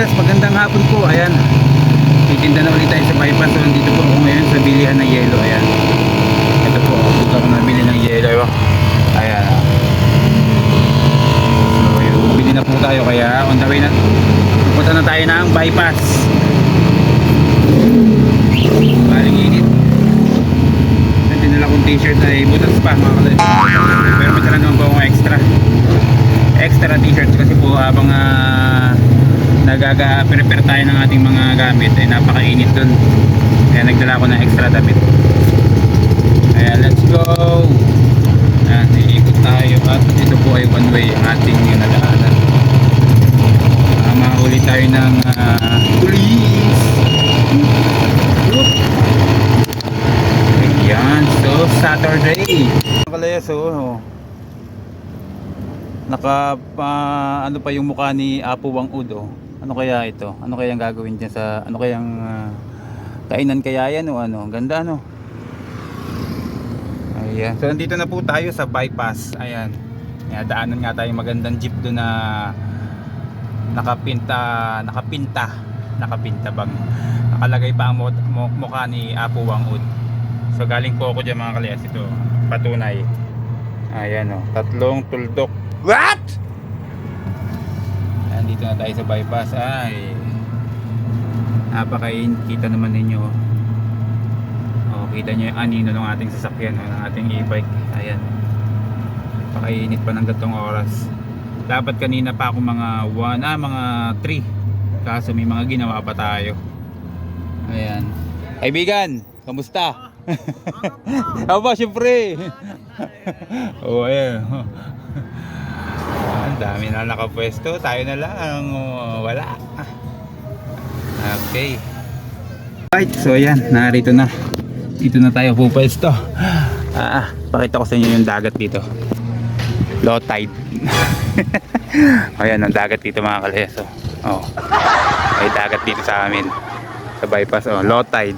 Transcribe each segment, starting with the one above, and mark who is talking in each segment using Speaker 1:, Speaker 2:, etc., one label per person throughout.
Speaker 1: bypass, magandang hapon po. Ayan, titinda na ulit tayo sa bypass. So nandito po ako ngayon sa bilihan ng yelo. Ayan, ito po, punta ako nabili ng yelo. Ayan, so yun, bili na po tayo. Kaya on the way na, punta na tayo ng bypass. Baling init. Dinala kong t-shirt ay butas pa mga kalay. Pero may tala naman po akong extra t-shirt kasi po habang nagaga-prepare tayo ng ating mga gamit ay napakainit dun. Kaya nagdala ko ng extra damit. Kaya let's go. Ayan, iikot tayo at ito po ay one way ang ating nadaanan. Mahuli tayo ng police. Ayan, so Saturday. Kalaya, so ano pa yung mukha ni Apo Wang Ud, oh. Ano kaya ito? Ano kayang gagawin diyan sa ano kayang kainan kaya yan o ano? Ganda ano? Ayan. So nandito na po tayo sa bypass. Ayan. Daanan nga tayo magandang jeep doon na nakapinta bang nakalagay pa ang mukha ni Apo Wang Ud. So galing po ako dyan mga kalayas, ito patunay. Ayan o, 3 tuldok. What? Ayan, dito na tayo sa bypass. Ay, napakain, kita naman ninyo. O, kita nyo yung anino ng ating sasakyan, ng ating e-bike. Ayan, napakainit pa ng gatong oras. Dapat kanina pa ako mga 3, kaso may mga ginawa pa tayo. Ayan, kaibigan, kamusta? Aba, syempre. Oh, ayan. Ang dami na nakapwesto. Tayo na lang. Wala. Okay. Right, so ayan, narito na. Dito na tayo pupwesto. Pakita ko sa inyo yung dagat dito. Low tide. Ayan, ang dagat dito mga kaleso. Oh. May dagat dito sa amin. Sa bypass, oh, low tide.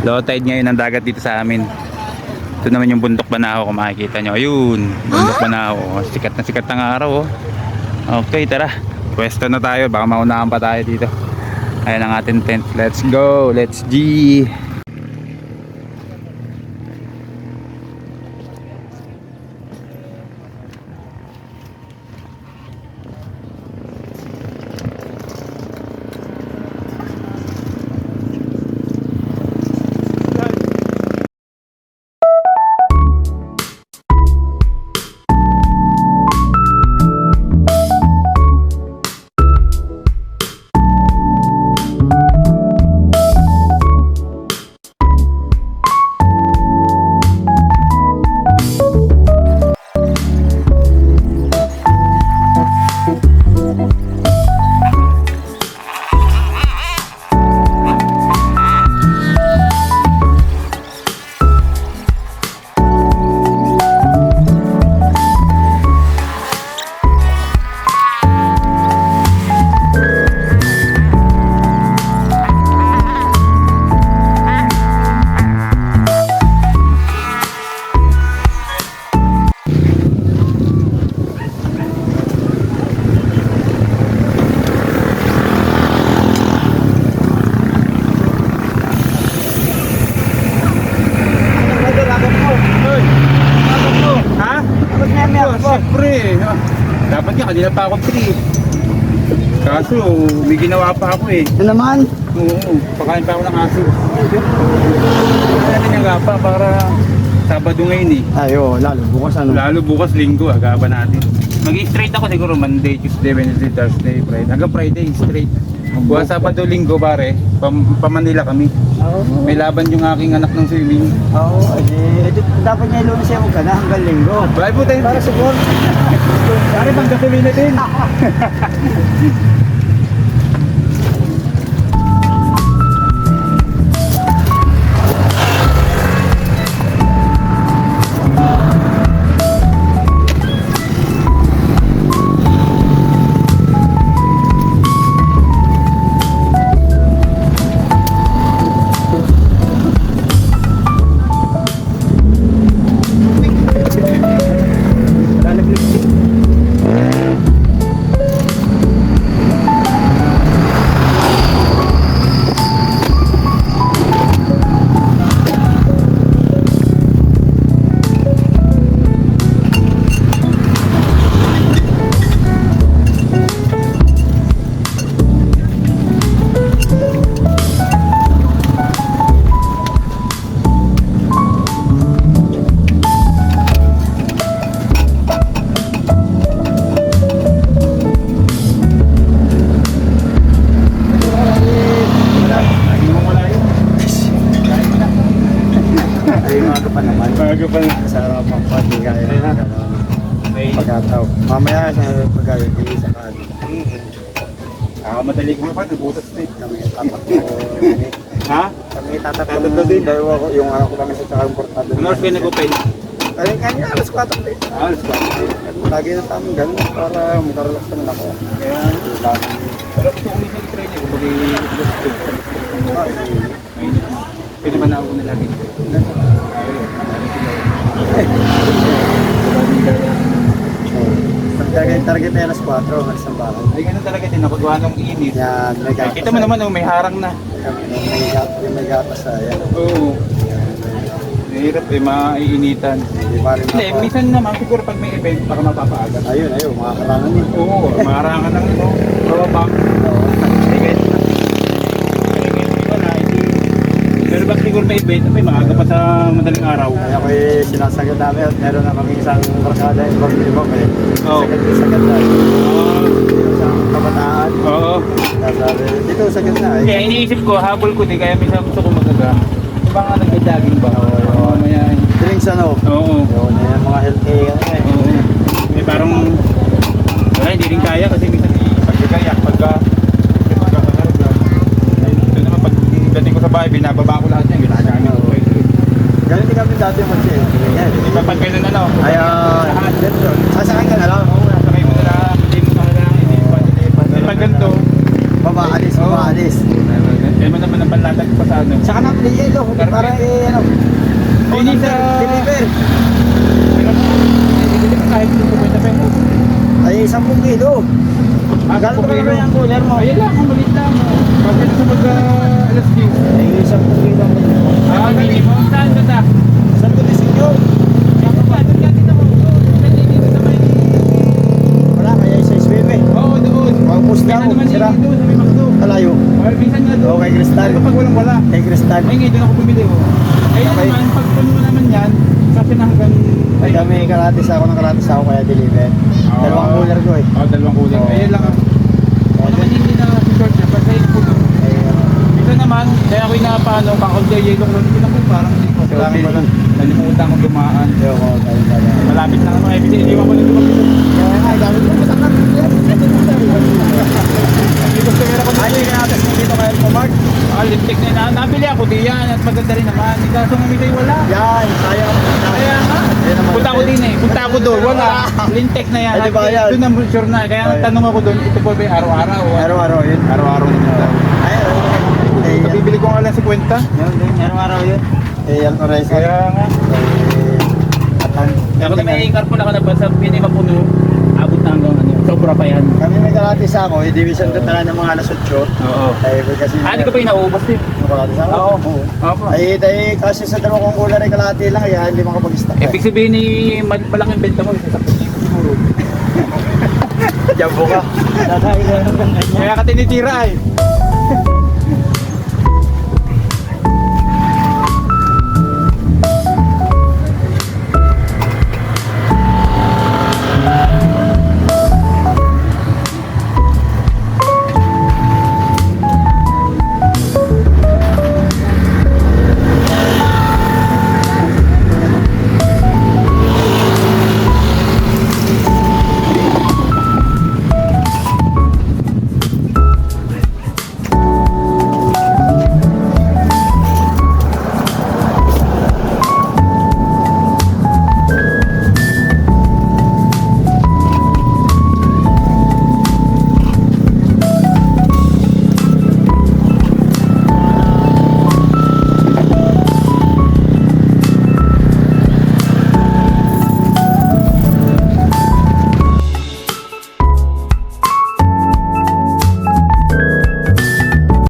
Speaker 1: Low tide ngayon ang dagat dito sa amin. Ito naman yung bundok Banahaw kung makikita nyo. Ayun, bundok Banahaw. Sikat na sikat ng araw. Okay, tara. Pwesto na tayo. Baka maunahan pa tayo dito. Ayan ang ating tent. Let's go. Let's G. Dapat nga, kanina pa ako 3. Kaso, may ginawa pa ako eh.
Speaker 2: Ano naman?
Speaker 1: Oo, pakain pa ako ng aso. Kaya natin yung gapa para Sabado ngayon eh.
Speaker 2: Ayo, lalo bukas ano?
Speaker 1: Lalo bukas linggo, agapan natin. Mag-straight ako siguro Monday, Tuesday, Wednesday, Thursday, Friday. Hanggang Friday, straight. Buwan Sabado, Linggo, pare, pa-Manila kami. May laban yung aking anak ng swimming.
Speaker 2: Oo, dapat niya ilunin siya mo ka na hanggang linggo.
Speaker 1: Bye po tayo.
Speaker 2: Para siguro.
Speaker 1: Pare, pang gasolina din. May
Speaker 2: Pagkataw. Mamaya sa pagkagaling sa kanin.
Speaker 1: madali ko pa, nabutas na eh.
Speaker 2: Kami tatak ko.
Speaker 1: Ha?
Speaker 2: Kami tatak
Speaker 1: Tatak
Speaker 2: ko.
Speaker 1: din.
Speaker 2: Dalawa ko, yung ako lang sa tsaka yung portado.
Speaker 1: Ano oras kayo nag-open?
Speaker 2: Ayun kanina, alas 4 din.
Speaker 1: Alas 4.
Speaker 2: Lagi na tama ganun para makarelax naman ako.
Speaker 1: Kaya, pero gusto ko minsan i-train eh. Kumbaga gusto ko. Pwede man ako na lagi.
Speaker 2: Target na alas 4, alas ng bahay.
Speaker 1: Ay, ganun talaga din ako. Gawa ng init.
Speaker 2: Yan, may
Speaker 1: Ay,
Speaker 2: gatas.
Speaker 1: kita mo naman, oh, may harang na.
Speaker 2: Yung may gatas sa yan.
Speaker 1: Oo. Mahirap eh, maiinitan.
Speaker 2: Hindi pa rin
Speaker 1: Hindi, minsan naman siguro pag may event para mapapaaga.
Speaker 2: Ayun, mga karangan yun.
Speaker 1: Oo, maharangan ng ito. Bababang. Pero pag siguro may event, may maaga pa sa madaling araw.
Speaker 2: Kaya ko sinasagad namin at meron na kami isang barkada yung ibang eh.
Speaker 1: Oo.
Speaker 2: Sagad na. Isang kabataan.
Speaker 1: Oo.
Speaker 2: Sabi, dito sagad na eh.
Speaker 1: Kaya iniisip ko, habol ko din, kaya minsan gusto ko magaga. Diba nga nagja-jogging ba? Oo, yan.
Speaker 2: Drinks ano?
Speaker 1: Oo.
Speaker 2: Yun, yan, mga healthy ano eh.
Speaker 1: Oo. Eh parang, wala, hindi rin kaya kasi minsan pagkagayak, pagkakakarap lang. Ito naman, pag dating ko sa bahay, binababa ko lahat yan, ginagamit ko.
Speaker 2: Ganun din kami dati mag yan.
Speaker 1: Di ba pag ganun ano?
Speaker 2: Ay, sasakay ka na lang.
Speaker 1: Oo, nasakay mo na lang, hindi mo pa lang, hindi mo pa dilipat. Eh pag ganito,
Speaker 2: Babaalis,
Speaker 1: Oo.
Speaker 2: babaalis.
Speaker 1: eh mo naman ang panlatag pa sa ano.
Speaker 2: Saka na play yelo, para ano.
Speaker 1: Hindi sa...
Speaker 2: Deliver.
Speaker 1: Hindi pa kahit 50 pesos.
Speaker 2: Ay, 10 kilo. Gano'n ka naman yung cooler mo?
Speaker 1: Ayun lang, ang maliit lang. Pag ganito sa alas 10.
Speaker 2: Ay, 10 kilo ang minimum.
Speaker 1: Ah, minimum. Saan ba ta?
Speaker 2: Saan ko disinyo? Wala, kaya isa SBB.
Speaker 1: Oo, doon.
Speaker 2: Pagpus
Speaker 1: Kaya
Speaker 2: lang,
Speaker 1: naman
Speaker 2: sira.
Speaker 1: doon, sa may McDo.
Speaker 2: Kalayo.
Speaker 1: Or minsan nga doon.
Speaker 2: Okay, Cristal.
Speaker 1: Kapag walang wala.
Speaker 2: Kay Cristal.
Speaker 1: Ay, ngayon doon ako bumili. Kaya
Speaker 2: Okay.
Speaker 1: naman, pag puno mo naman yan, sa akin na hanggang...
Speaker 2: Ay, kami karatis ako ng karatis ako kaya deliver.
Speaker 1: Oo.
Speaker 2: Dalawang cooler ko eh.
Speaker 1: Oo, dalawang cooler.
Speaker 2: Oo.
Speaker 1: Ayun lang. Ano naman hindi na short na, basta yung puno.
Speaker 2: Ay,
Speaker 1: Minsan naman, kaya ako'y napaano, kakaudyay yelong ron, ko parang hindi ko. Kailangan ko lang. Nalimutan ko dumaan.
Speaker 2: ayoko, tayo.
Speaker 1: Malapit lang ano, eh, kasi iniwan ko na lumabas.
Speaker 2: Kaya nga, dami ko matakot.
Speaker 1: Hindi ko sumira ko
Speaker 2: Ay,
Speaker 1: dito.
Speaker 2: kinatas mo dito kaya po, Mark.
Speaker 1: Lipstick na yun. Nabili ako diyan at maganda rin naman. Kaso nga may wala.
Speaker 2: Yan, sayang.
Speaker 1: Kaya nga.
Speaker 2: Yan naman.
Speaker 1: Punta ko din eh. Punta ako doon. Wala. Lintek na yan.
Speaker 2: Ay, di ba yan?
Speaker 1: Doon ang sure na. Kaya tanong ako doon, ito po ba yung araw-araw?
Speaker 2: Araw-araw yun.
Speaker 1: Araw-araw na nila.
Speaker 2: Ay, ay,
Speaker 1: Ito bibili ko nga lang 50.
Speaker 2: yun, araw-araw yun. Eh, yung oras.
Speaker 1: Kaya nga. Kaya kasi may carpool ako na ba sa hindi mapuno. Abot na hanggang ano. Sobra pa yan.
Speaker 2: Kami may karatis ako, i-division ko talaga ng mga alas 8.
Speaker 1: Oo.
Speaker 2: Ay, kasi...
Speaker 1: Hindi ko pa inaubos din.
Speaker 2: Karatis ako?
Speaker 1: Oo. Opo.
Speaker 2: Ay, dahil kasi sa dalawang kong cooler ay kalahati lang, kaya hindi makapag-stock.
Speaker 1: Ibig sabihin ni malaking benta mo sa 10,000 siguro.
Speaker 2: Jumbo ka.
Speaker 1: Kaya ka tinitira eh.